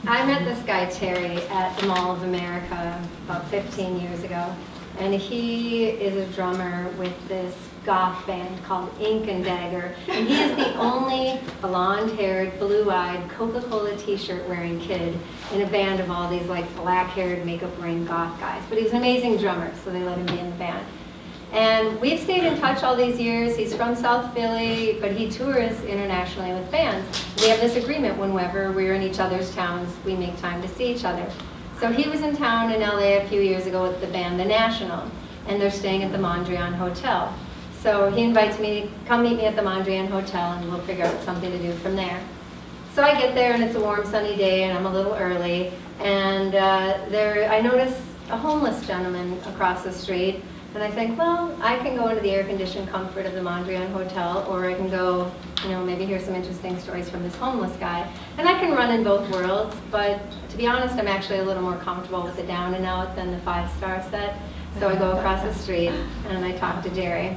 I met this guy, Terry, at the Mall of America about 15 years ago. And he is a drummer with this goth band called Ink and Dagger. And he is the only blonde-haired, blue-eyed, Coca-Cola t-shirt wearing kid in a band of all these like black-haired, makeup-wearing goth guys. But he's an amazing drummer, so they let him be in the band. And we've stayed in touch all these years. He's from South Philly, but he tours internationally with bands. We have this agreement whenever we're in each other's towns, we make time to see each other. So he was in town in LA a few years ago with the band The National, and they're staying at the Mondrian Hotel. So he invites me to come meet me at the Mondrian Hotel, and we'll figure out something to do from there. So I get there, and it's a warm, sunny day, and I'm a little early, and I notice a homeless gentleman across the street. And I think, well, I can go into the air-conditioned comfort of the Mondrian Hotel, or I can go, maybe hear some interesting stories from this homeless guy. And I can run in both worlds, but to be honest, I'm actually a little more comfortable with the down and out than the 5-star set. So I go across the street, and I talk to Jerry.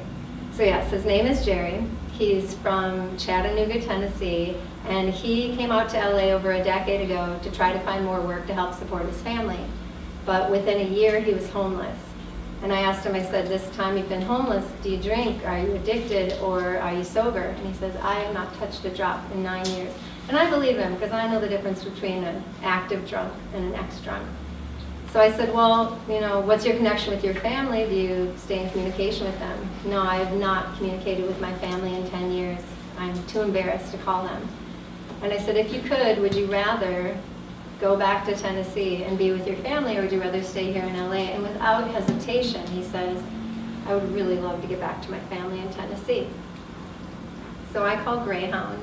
So yes, his name is Jerry. He's from Chattanooga, Tennessee, and he came out to LA over a decade ago to try to find more work to help support his family. But within a year, he was homeless. And I asked him, I said, this time you've been homeless, do you drink? Are you addicted, or are you sober? And he says, I have not touched a drop in 9 years. And I believe him, because I know the difference between an active drunk and an ex-drunk. So I said, well, what's your connection with your family? Do you stay in communication with them? No, I have not communicated with my family in 10 years. I'm too embarrassed to call them. And I said, if you could, would you rather go back to Tennessee and be with your family, or would you rather stay here in LA? And without hesitation, he says, I would really love to get back to my family in Tennessee. So I called Greyhound.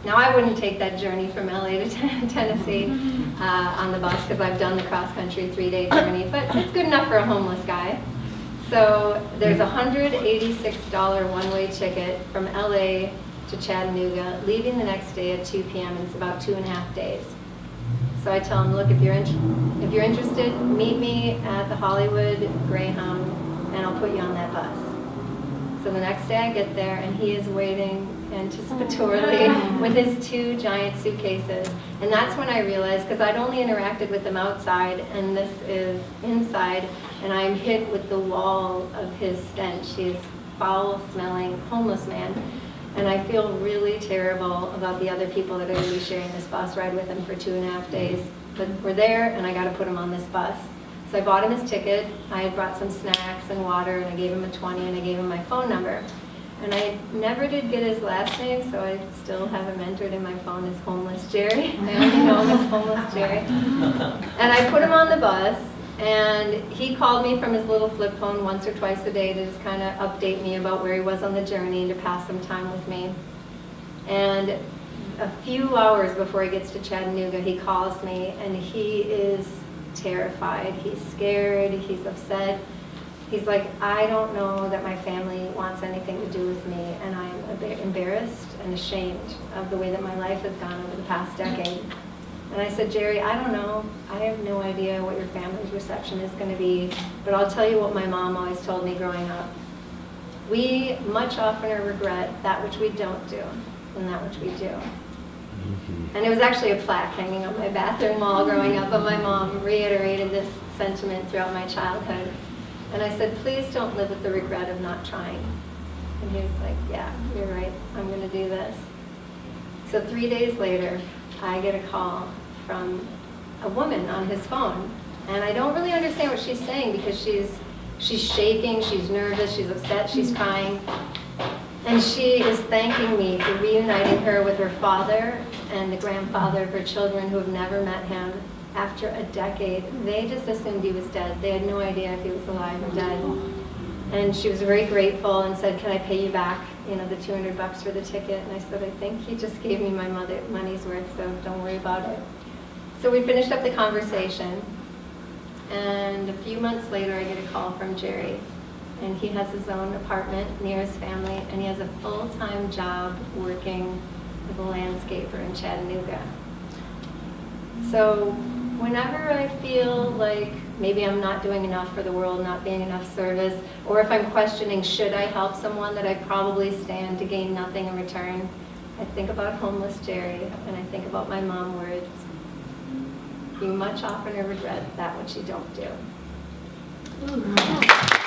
Now I wouldn't take that journey from LA to Tennessee on the bus, because I've done the cross-country 3-day journey, but it's good enough for a homeless guy. So there's a $186 one-way ticket from LA to Chattanooga, leaving the next day at 2 p.m., and it's about 2.5 days. So I tell him, look, if you're interested, meet me at the Hollywood Greyhound, and I'll put you on that bus. So the next day I get there, and he is waiting anticipatorily with his 2 giant suitcases. And that's when I realized, because I'd only interacted with him outside, and this is inside, and I'm hit with the wall of his stench. He's foul-smelling homeless man. And I feel really terrible about the other people that are going to be sharing this bus ride with him for 2.5 days. But we're there, and I got to put him on this bus. So I bought him his ticket. I had brought some snacks and water, and I gave him a 20, and I gave him my phone number. And I never did get his last name, so I still have him entered in my phone as Homeless Jerry. I only know him as Homeless Jerry. And I put him on the bus, and he called me from his little flip phone once or twice a day to just kind of update me about where he was on the journey and to pass some time with me. And a few hours before he gets to Chattanooga, he calls me, and he is terrified. He's scared. He's upset. He's like, I don't know that my family wants anything to do with me, and I'm a bit embarrassed and ashamed of the way that my life has gone over the past decade. And I said, Jerry, I don't know. I have no idea what your family's reception is going to be, but I'll tell you what my mom always told me growing up. We much oftener regret that which we don't do than that which we do. And it was actually a plaque hanging on my bathroom wall growing up, but my mom reiterated this sentiment throughout my childhood. And I said, please don't live with the regret of not trying. And he was like, yeah, you're right. I'm going to do this. So 3 days later, I get a call from a woman on his phone. And I don't really understand what she's saying, because she's shaking, she's nervous, she's upset, she's crying. And she is thanking me for reuniting her with her father and the grandfather of her children who have never met him after a decade. They just assumed he was dead. They had no idea if he was alive or dead. And she was very grateful and said, can I pay you back, the $200 for the ticket? And I said, I think he just gave me my money's worth, so don't worry about it. So we finished up the conversation, and a few months later I get a call from Jerry. And he has his own apartment near his family, and he has a full-time job working as a landscaper in Chattanooga. So whenever I feel like maybe I'm not doing enough for the world, not being enough service, or if I'm questioning should I help someone that I probably stand to gain nothing in return, I think about homeless Jerry, and I think about my mom words, you much oftener regret that which you don't do. Ooh.